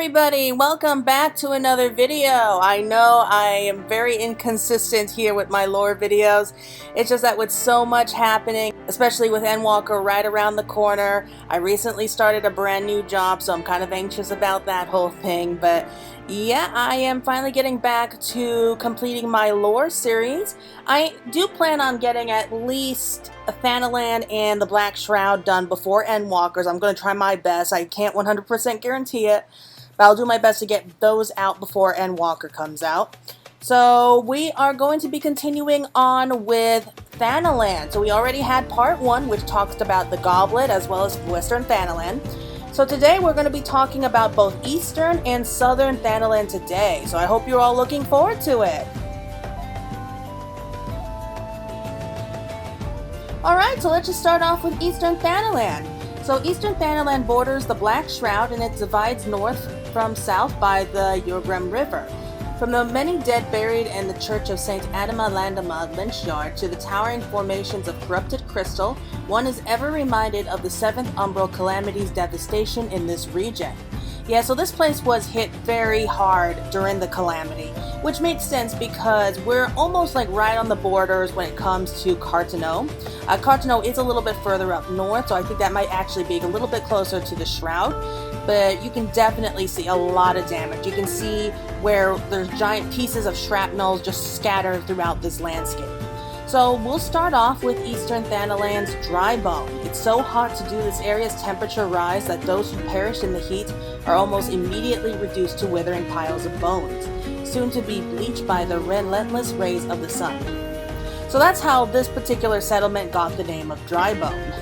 everybody, welcome back to another video. I know I am very inconsistent here with my lore videos. It's just that with so much happening, especially with Endwalker right around the corner, I recently started a brand new job, so I'm kind of anxious about that whole thing. But yeah, I am finally getting back to completing my lore series. I do plan on getting at least Thanalan and the Black Shroud done before Endwalkers. I'm going to try my best. I can't 100% guarantee it, but I'll do my best to get those out before Endwalker comes out. So we are going to be continuing on with Thanalan. So we already had part 1, which talks about the Goblet as well as Western Thanalan. So today we're going to be talking about both Eastern and Southern Thanalan today. So I hope you're all looking forward to it. Alright, so let's just start off with Eastern Thanalan. So Eastern Thanalan borders the Black Shroud and it divides north from south by the Yurgrim River. From the many dead buried in the Church of St. Adama Landama Lynchyard to the towering formations of corrupted crystal, one is ever reminded of the 7th Umbral Calamity's devastation in this region. Yeah, so this place was hit very hard during the Calamity, which makes sense because we're almost like right on the borders when it comes to Cartano. Cartano is a little bit further up north, so I think that might actually be a little bit closer to the Shroud. But you can definitely see a lot of damage. You can see where there's giant pieces of shrapnel just scattered throughout this landscape. So we'll start off with Eastern Thanalan's Dry Bone. It's so hot to do this area's temperature rise that those who perish in the heat are almost immediately reduced to withering piles of bones, soon to be bleached by the relentless rays of the sun. So that's how this particular settlement got the name of Dry Bone.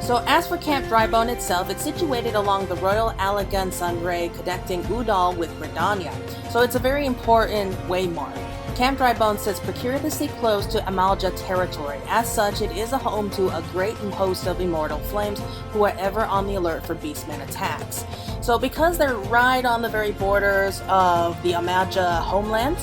So as for Camp Drybone itself, it's situated along the Royal Allagan Sunray connecting Udal with Gridania, so it's a very important waymark. Camp Drybone sits precariously close to Amalja territory. As such, it is a home to a great host of immortal flames who are ever on the alert for beastmen attacks. So because they're right on the very borders of the Amalja homelands,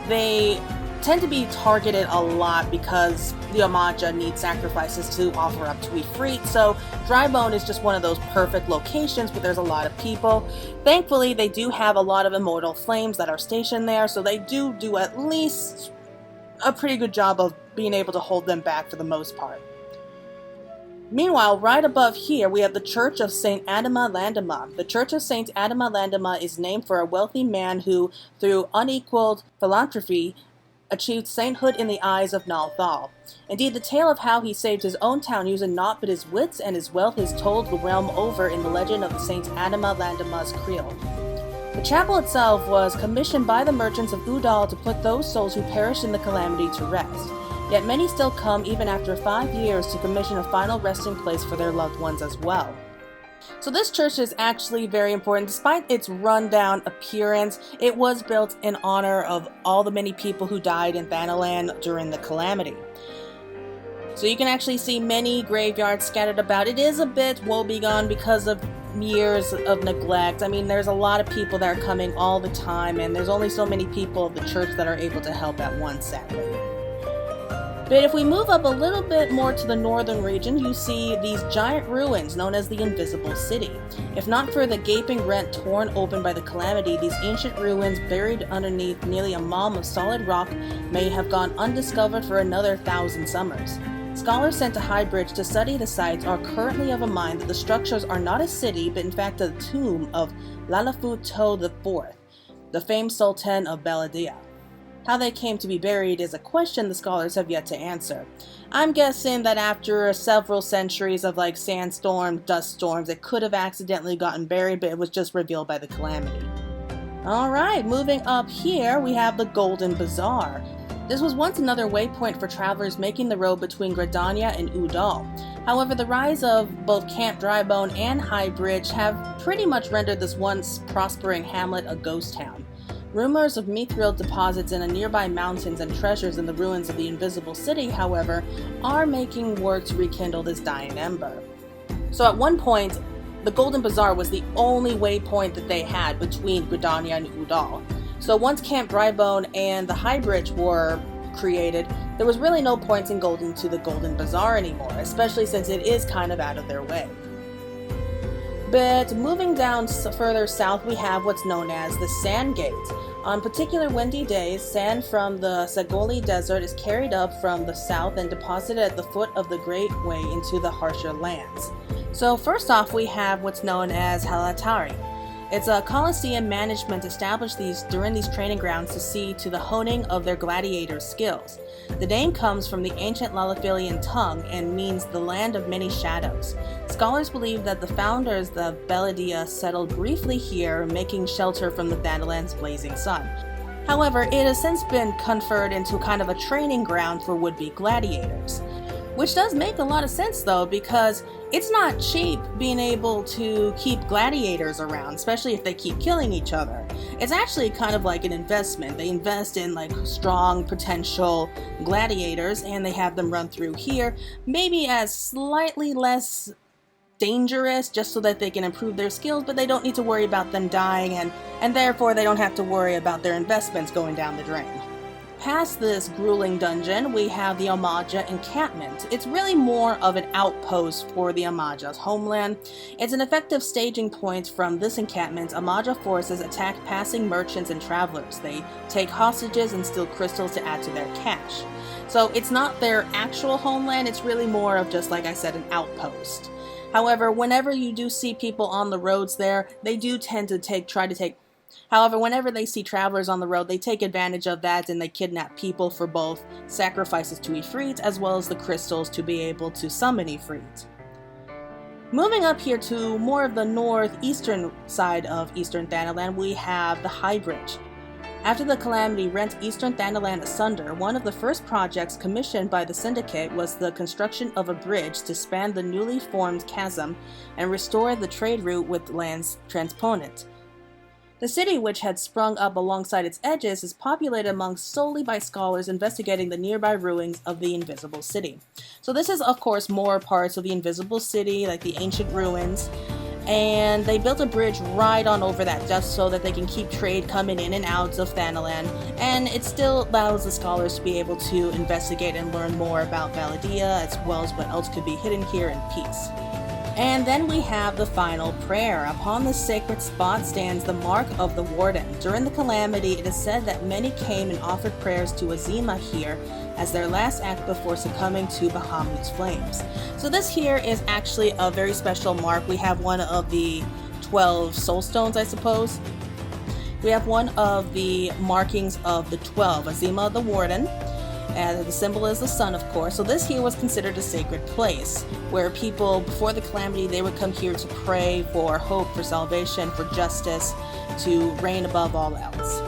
they tend to be targeted a lot because the Amalja need sacrifices to offer up to Ifrit, so Drybone is just one of those perfect locations where there's a lot of people. Thankfully, they do have a lot of immortal flames that are stationed there, so they do at least a pretty good job of being able to hold them back for the most part. Meanwhile, right above here, we have the Church of St. Adama Landama. The Church of St. Adama Landama is named for a wealthy man who, through unequaled philanthropy, achieved sainthood in the eyes of Thal. Indeed, the tale of how he saved his own town using naught but his wits and his wealth is told the realm over in the legend of the St. Adama Landama's Creel. The chapel itself was commissioned by the merchants of Udal to put those souls who perished in the calamity to rest. Yet many still come even after 5 years to commission a final resting place for their loved ones as well. So this church is actually very important. Despite its rundown appearance, it was built in honor of all the many people who died in Thanalan during the Calamity. So you can actually see many graveyards scattered about. It is a bit woebegone because of years of neglect. I mean, there's a lot of people that are coming all the time, and there's only so many people of the church that are able to help at once, sadly. But if we move up a little bit more to the northern region, you see these giant ruins known as the Invisible City. If not for the gaping rent torn open by the Calamity, these ancient ruins buried underneath nearly a malm of solid rock may have gone undiscovered for another 1,000 summers. Scholars sent to Highbridge to study the sites are currently of a mind that the structures are not a city, but in fact a tomb of Lalafu To IV, the famed Sultan of Baladia. How they came to be buried is a question the scholars have yet to answer. I'm guessing that after several centuries of sandstorm, dust storms, it could have accidentally gotten buried, but it was just revealed by the Calamity. Alright, moving up here, we have the Golden Bazaar. This was once another waypoint for travelers making the road between Gridania and Udal. However, the rise of both Camp Drybone and Highbridge have pretty much rendered this once prospering hamlet a ghost town. Rumors of mithril deposits in a nearby mountains and treasures in the ruins of the Invisible City, however, are making work to rekindle this dying ember. So at one point, the Golden Bazaar was the only waypoint that they had between Gridania and Udal. So once Camp Drybone and the Highbridge were created, there was really no point in going to the Golden Bazaar anymore, especially since it is kind of out of their way. But moving down further south, we have what's known as the Sand Gate. On particular windy days, sand from the Sagolii Desert is carried up from the south and deposited at the foot of the Great Way into the harsher lands. So first off, we have what's known as Halatari. It's a Colosseum management established during these training grounds to see to the honing of their gladiators' skills. The name comes from the ancient Lalafilian tongue and means the land of many shadows. Scholars believe that the founders of Belidia settled briefly here, making shelter from the Thanalan's blazing sun. However, it has since been converted into kind of a training ground for would-be gladiators. Which does make a lot of sense though, because it's not cheap being able to keep gladiators around, especially if they keep killing each other. It's actually kind of like an investment. They invest in like strong potential gladiators and they have them run through here, maybe as slightly less dangerous just so that they can improve their skills, but they don't need to worry about them dying and therefore they don't have to worry about their investments going down the drain. Past this grueling dungeon, we have the Amaja encampment. It's really more of an outpost for the Amaja's homeland. It's an effective staging point. From this encampment, Amaja forces attack passing merchants and travelers. They take hostages and steal crystals to add to their cash. So it's not their actual homeland, it's really more of just, like I said, an outpost. However, whenever you do see people on the roads there, they do tend to However, whenever they see travelers on the road, they take advantage of that and they kidnap people for both sacrifices to Ifrit as well as the crystals to be able to summon Ifrit. Moving up here to more of the northeastern side of Eastern Thanalan, we have the High Bridge. After the Calamity rent Eastern Thanalan asunder, one of the first projects commissioned by the Syndicate was the construction of a bridge to span the newly formed chasm and restore the trade route with lands transponent. The city, which had sprung up alongside its edges, is populated amongst solely by scholars investigating the nearby ruins of the Invisible City. So this is, of course, more parts of the Invisible City, like the ancient ruins, and they built a bridge right on over that just so that they can keep trade coming in and out of Thanalan, and it still allows the scholars to be able to investigate and learn more about Valadia, as well as what else could be hidden here in peace. And then we have the final prayer. Upon this sacred spot stands the mark of the Warden. During the Calamity, it is said that many came and offered prayers to Azima here as their last act before succumbing to Bahamut's flames. So this here is actually a very special mark. We have one of the 12 soul stones, I suppose. We have one of the markings of the 12, Azima the Warden. And the symbol is the sun, of course. So this here was considered a sacred place where people, before the Calamity, they would come here to pray for hope, for salvation, for justice, to reign above all else.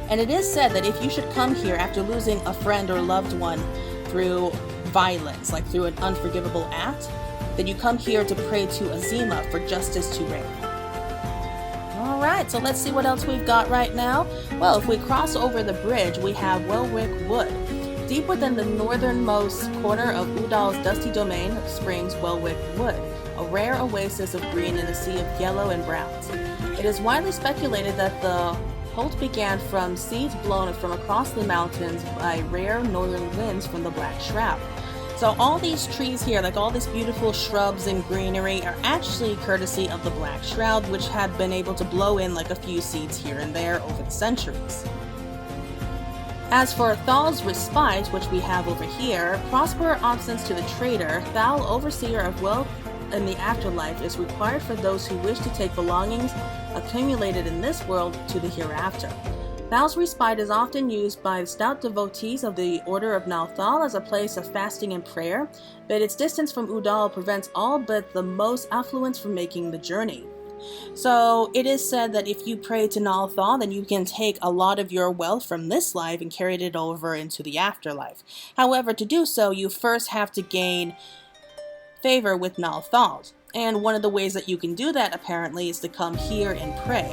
And it is said that if you should come here after losing a friend or loved one through violence, like through an unforgivable act, then you come here to pray to Azima for justice to reign. Alright, so let's see what else we've got right now. Well, if we cross over the bridge, we have Welwick Wood. Deep within the northernmost corner of Udal's dusty domain springs Welwick Wood, a rare oasis of green in a sea of yellow and browns. It is widely speculated that the holt began from seeds blown from across the mountains by rare northern winds from the Black Shroud. So all these trees here, like all these beautiful shrubs and greenery, are actually courtesy of the Black Shroud, which had been able to blow in like a few seeds here and there over the centuries. As for Thal's Respite, which we have over here, prosper obeisance to the trader, Thal, overseer of wealth in the afterlife, is required for those who wish to take belongings accumulated in this world to the hereafter. Thal's Respite is often used by stout devotees of the Order of Thal as a place of fasting and prayer, but its distance from Udal prevents all but the most affluent from making the journey. So it is said that if you pray to Thal, then you can take a lot of your wealth from this life and carry it over into the afterlife. However, to do so, you first have to gain favor with Thal. And one of the ways that you can do that, apparently, is to come here and pray.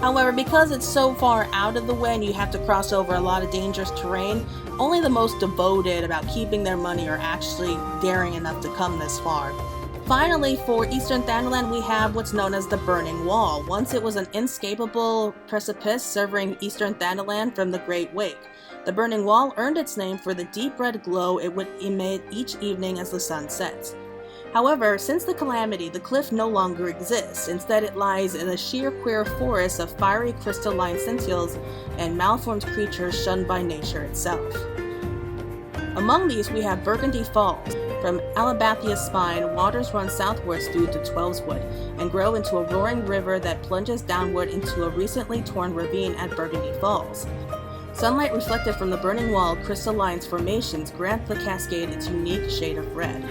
However, because it's so far out of the way and you have to cross over a lot of dangerous terrain, only the most devoted about keeping their money are actually daring enough to come this far. Finally, for Eastern Thanalan, we have what's known as the Burning Wall. Once it was an inescapable precipice severing Eastern Thanalan from the Great Wake. The Burning Wall earned its name for the deep red glow it would emit each evening as the sun sets. However, since the calamity, the cliff no longer exists. Instead, it lies in a sheer queer forest of fiery crystalline sentials and malformed creatures shunned by nature itself. Among these, we have Burgundy Falls. From Alabathia's spine, waters run southwards through to Twelveswood and grow into a roaring river that plunges downward into a recently torn ravine at Burgundy Falls. Sunlight reflected from the burning wall crystalline formations grant the cascade its unique shade of red.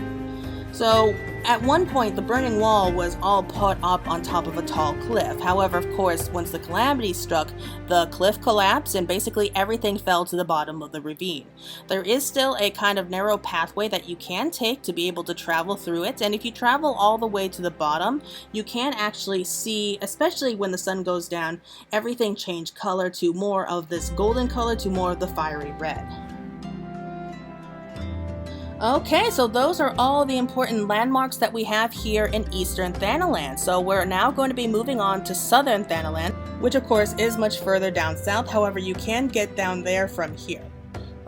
So, at one point, the burning wall was all put up on top of a tall cliff. However, of course, once the calamity struck, the cliff collapsed and basically everything fell to the bottom of the ravine. There is still a kind of narrow pathway that you can take to be able to travel through it, and if you travel all the way to the bottom, you can actually see, especially when the sun goes down, everything change color to more of this golden color to more of the fiery red. Okay, so those are all the important landmarks that we have here in Eastern Thanalan. So we're now going to be moving on to Southern Thanalan, which of course is much further down south. However, you can get down there from here.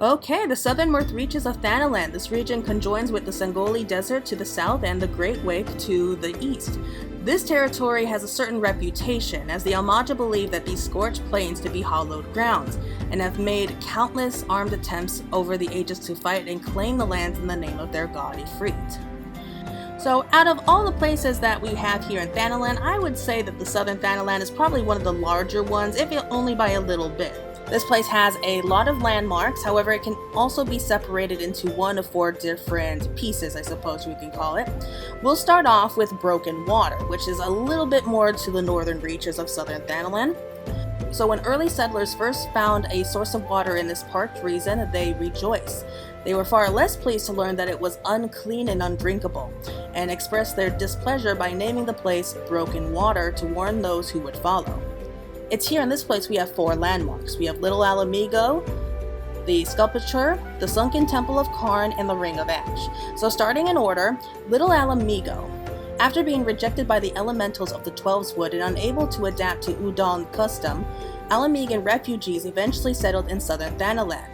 Okay, the southernmost reaches of Thanalan. This region conjoins with the Sagolii Desert to the south and the Great Wake to the east. This territory has a certain reputation, as the Almaja believe that these scorched plains to be hallowed grounds, and have made countless armed attempts over the ages to fight and claim the lands in the name of their god Ifrit. So out of all the places that we have here in Thanalan, I would say that the Southern Thanalan is probably one of the larger ones, if only by a little bit. This place has a lot of landmarks, however it can also be separated into one of 4 different pieces, I suppose we can call it. We'll start off with Broken Water, which is a little bit more to the northern reaches of Southern Thanalan. So when early settlers first found a source of water in this parched region, they rejoiced. They were far less pleased to learn that it was unclean and undrinkable, and expressed their displeasure by naming the place Broken Water to warn those who would follow. It's here in this place we have 4 landmarks. We have Little Alamigo, the Sculpture, the Sunken Temple of Karn, and the Ring of Ash. So starting in order, Little Alamigo. After being rejected by the elementals of the Twelveswood and unable to adapt to Udon custom, Alamigan refugees eventually settled in southern Thanalan.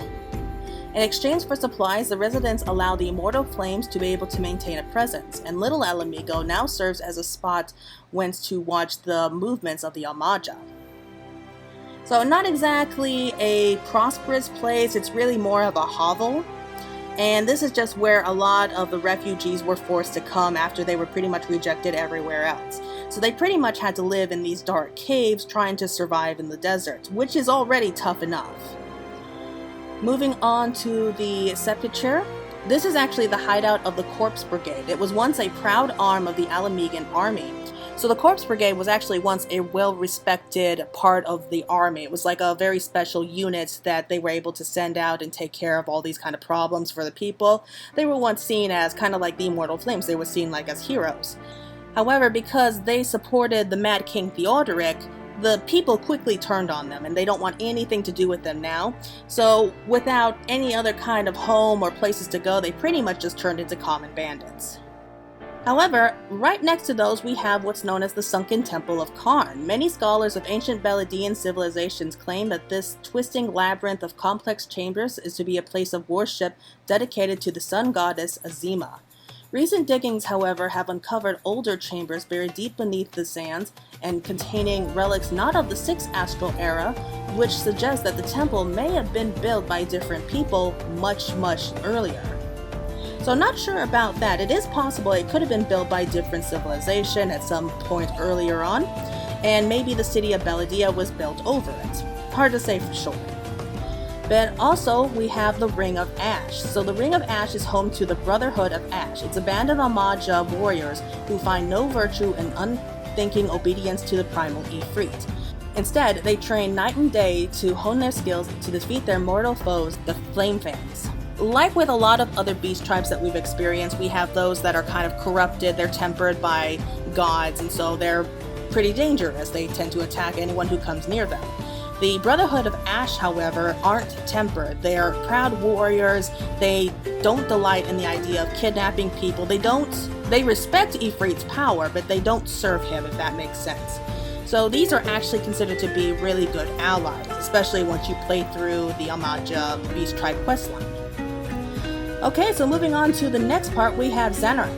In exchange for supplies, the residents allow the immortal flames to be able to maintain a presence, and Little Alamigo now serves as a spot whence to watch the movements of the Almaja. So not exactly a prosperous place, it's really more of a hovel. And this is just where a lot of the refugees were forced to come after they were pretty much rejected everywhere else. So they pretty much had to live in these dark caves trying to survive in the desert, which is already tough enough. Moving on to the Sepulchre. This is actually the hideout of the Corpse Brigade. It was once a proud arm of the Alamigan army. So the Corpse Brigade was actually once a well-respected part of the army. It was like a very special unit that they were able to send out and take care of all these kind of problems for the people. They were once seen as kind of like the Immortal Flames. They were seen like as heroes. However, because they supported the Mad King Theodoric, the people quickly turned on them and they don't want anything to do with them now. So without any other kind of home or places to go, they pretty much just turned into common bandits. However, right next to those we have what's known as the Sunken Temple of Karn. Many scholars of ancient Beledian civilizations claim that this twisting labyrinth of complex chambers is to be a place of worship dedicated to the sun goddess Azima. Recent diggings, however, have uncovered older chambers buried deep beneath the sands and containing relics not of the 6th astral era, which suggests that the temple may have been built by different people much earlier. So I'm not sure about that. It is possible it could have been built by a different civilization at some point earlier on, and maybe the city of Beledia was built over it. Hard to say for sure. But also, we have the Ring of Ash. So the Ring of Ash is home to the Brotherhood of Ash. It's a band of Almaja warriors who find no virtue in unthinking obedience to the primal Ifrit. Instead, they train night and day to hone their skills to defeat their mortal foes, the Flame Fangs. Like with a lot of other beast tribes that we've experienced, we have those that are kind of corrupted, they're tempered by gods, and so they're pretty dangerous. They tend to attack anyone who comes near them. The Brotherhood of Ash, however, aren't tempered. They are proud warriors. They don't delight in the idea of kidnapping people. They respect Ifrit's power, but they don't serve him, if that makes sense. So these are actually considered to be really good allies, especially once you play through the Almaja Beast Tribe questline. Okay, so moving on to the next part, we have Zanurak.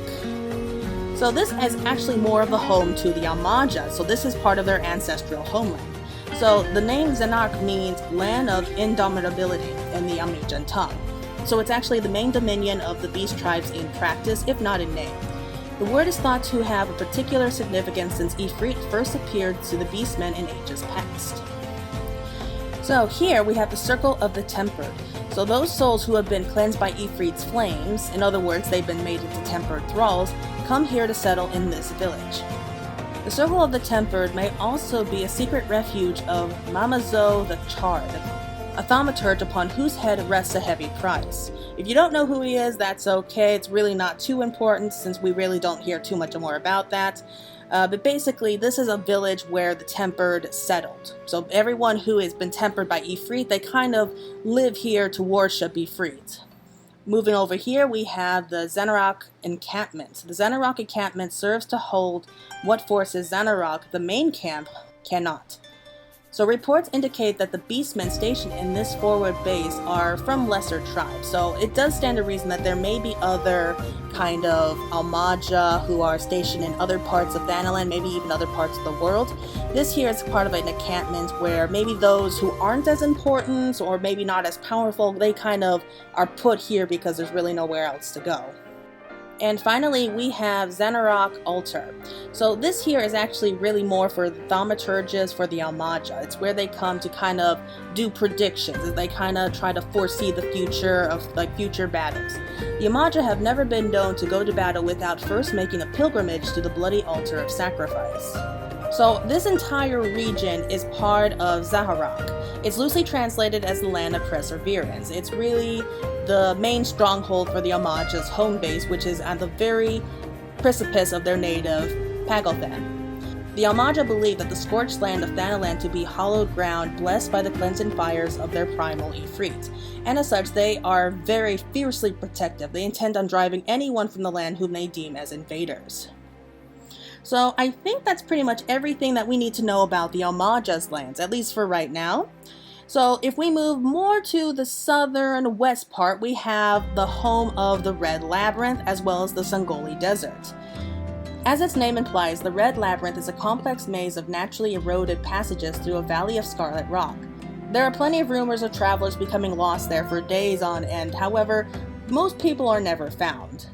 So this is actually more of a home to the Almaja, so this is part of their ancestral homeland. So the name Zanark means land of indomitability in the Almajan tongue. So it's actually the main dominion of the beast tribes in practice, if not in name. The word is thought to have a particular significance since Ifrit first appeared to the beastmen in ages past. So here we have the Circle of the Tempered. So those souls who have been cleansed by Ifrit's flames, in other words, they've been made into tempered thralls, come here to settle in this village. The Circle of the Tempered may also be a secret refuge of Mamazo the Charred, a thaumaturge upon whose head rests a heavy price. If you don't know who he is, that's okay. It's really not too important since we really don't hear too much more about that. But basically, this is a village where the Tempered settled. So everyone who has been tempered by Ifrit, they kind of live here to worship Ifrit. Moving over here, we have the Zanarok encampment. The Zanarok encampment serves to hold what forces Zanarok, the main camp, cannot. So reports indicate that the beastmen stationed in this forward base are from lesser tribes, so it does stand to reason that there may be other kind of Almaja who are stationed in other parts of Thanalan, maybe even other parts of the world. This here is part of an encampment where maybe those who aren't as important or maybe not as powerful, they kind of are put here because there's really nowhere else to go. And finally, we have Zanarok Altar. So this here is actually really more for the thaumaturges for the Almaja. It's where they come to kind of do predictions. They kind of try to foresee the future of future battles. The Almaja have never been known to go to battle without first making a pilgrimage to the bloody altar of sacrifice. So this entire region is part of Zaharok. It's loosely translated as the land of perseverance. It's really the main stronghold for the Almaja's home base, which is at the very precipice of their native Pagothan. The Almaja believe that the scorched land of Thanalan to be hallowed ground blessed by the cleansing fires of their primal Ifrit, and as such they are very fiercely protective. They intend on driving anyone from the land whom they deem as invaders. So I think that's pretty much everything that we need to know about the Almaja's lands, at least for right now. So if we move more to the southern west part, we have the home of the Red Labyrinth as well as the Sagolii Desert. As its name implies, the Red Labyrinth is a complex maze of naturally eroded passages through a valley of scarlet rock. There are plenty of rumors of travelers becoming lost there for days on end, however, most people are never found.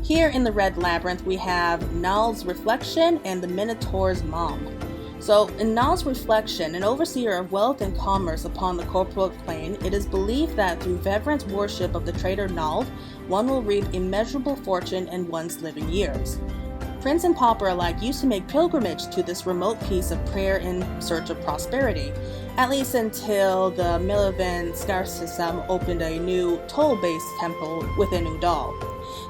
Here in the Red Labyrinth we have Nal's Reflection and the Minotaur's Malm. So, in Nal's Reflection, an overseer of wealth and commerce upon the corporal plane, it is believed that through reverent worship of the traitor Nal, one will reap immeasurable fortune in one's living years. Prince and pauper alike used to make pilgrimage to this remote piece of prayer in search of prosperity, at least until the Milivan Skarsisam opened a new toll-based temple within Udal.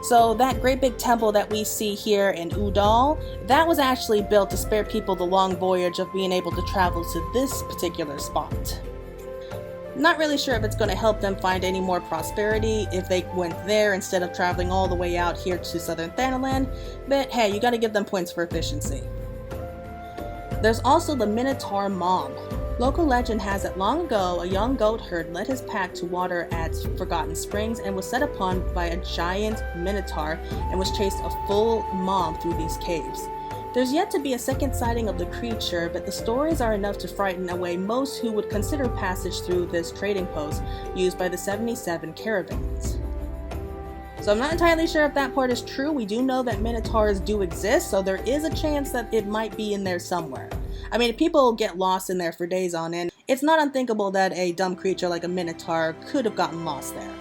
So that great big temple that we see here in Udal, that was actually built to spare people the long voyage of being able to travel to this particular spot. Not really sure if it's going to help them find any more prosperity if they went there instead of traveling all the way out here to southern Thanalan, but hey, you gotta give them points for efficiency. There's also the Minotaur Malm. Local legend has it long ago a young goat herd led his pack to water at Forgotten Springs and was set upon by a giant minotaur and was chased a full malm through these caves. There's yet to be a second sighting of the creature, but the stories are enough to frighten away most who would consider passage through this trading post used by the 77 caravans. So I'm not entirely sure if that part is true. We do know that minotaurs do exist, so there is a chance that it might be in there somewhere. I mean, if people get lost in there for days on end, it's not unthinkable that a dumb creature like a minotaur could have gotten lost there.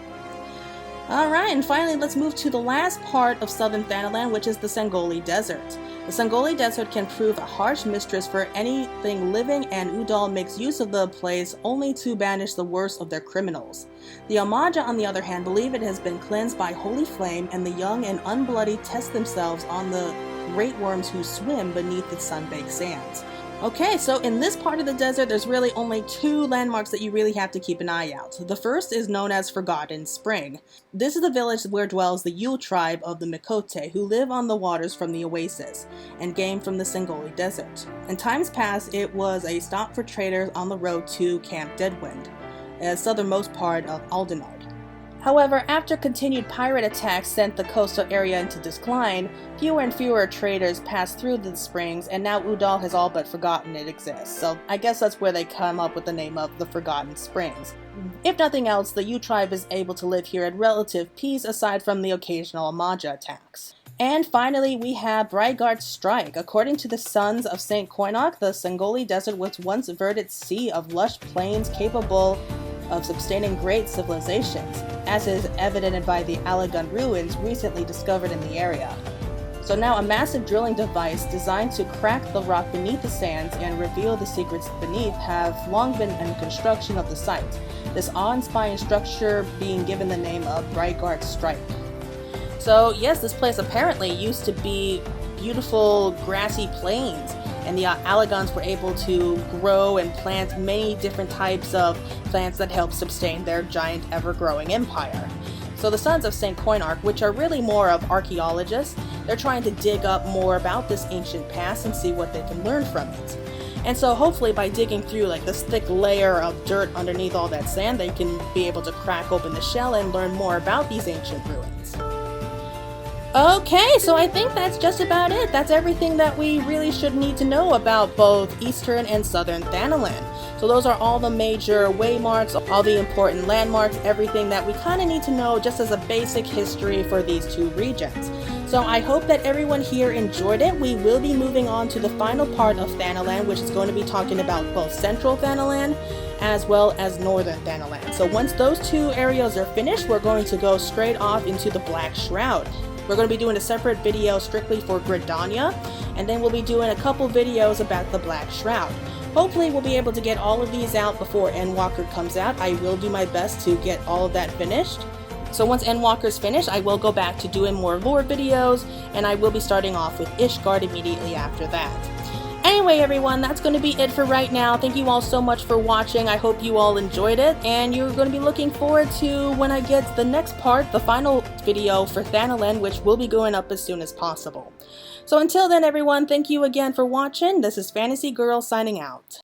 Alright, and finally let's move to the last part of southern Thanalan, which is the Sagolii Desert. The Sagolii Desert can prove a harsh mistress for anything living, and Udal makes use of the place only to banish the worst of their criminals. The Almaja, on the other hand, believe it has been cleansed by holy flame, and the young and unbloody test themselves on the great worms who swim beneath its sun-baked sands. Okay, so in this part of the desert, there's really only two landmarks that you really have to keep an eye out. The first is known as Forgotten Spring. This is the village where dwells the Yule tribe of the Mikote, who live on the waters from the oasis and game from the Sagolii Desert. In times past, it was a stop for traders on the road to Camp Deadwind, a southernmost part of Aldenard. However, after continued pirate attacks sent the coastal area into decline, fewer and fewer traders passed through the springs, and now Udal has all but forgotten it exists. So I guess that's where they come up with the name of the Forgotten Springs. If nothing else, the U tribe is able to live here in relative peace aside from the occasional Amaja attacks. And finally, we have Brightguard's Strike. According to the Sons of St. Coinach, the Sagolii Desert was once a verdant sea of lush plains capable of sustaining great civilizations, as is evident by the Alagun ruins recently discovered in the area. So now a massive drilling device designed to crack the rock beneath the sands and reveal the secrets beneath have long been in construction of the site, this awe-inspiring structure being given the name of Brightguard's Strike. So yes, this place apparently used to be beautiful grassy plains, and the Alagons were able to grow and plant many different types of plants that helped sustain their giant ever-growing empire. So the Sons of St. Coinach, which are really more of archaeologists, they're trying to dig up more about this ancient past and see what they can learn from it. And so hopefully by digging through like this thick layer of dirt underneath all that sand, they can be able to crack open the shell and learn more about these ancient ruins. Okay, so I think that's just about it. That's everything that we really should need to know about both Eastern and Southern Thanalan. So those are all the major waymarks, all the important landmarks, everything that we kind of need to know just as a basic history for these two regions. So I hope that everyone here enjoyed it. We will be moving on to the final part of Thanalan, which is going to be talking about both Central Thanalan as well as Northern Thanalan. So once those two areas are finished, we're going to go straight off into the Black Shroud. We're going to be doing a separate video strictly for Gridania, and then we'll be doing a couple videos about the Black Shroud. Hopefully we'll be able to get all of these out before Endwalker comes out. I will do my best to get all of that finished. So once Endwalker's finished, I will go back to doing more lore videos, and I will be starting off with Ishgard immediately after that. Anyway, everyone, that's going to be it for right now. Thank you all so much for watching. I hope you all enjoyed it, and you're going to be looking forward to when I get the next part, the final video for Thanalan, which will be going up as soon as possible. So until then, everyone, thank you again for watching. This is Fantasy Girl signing out.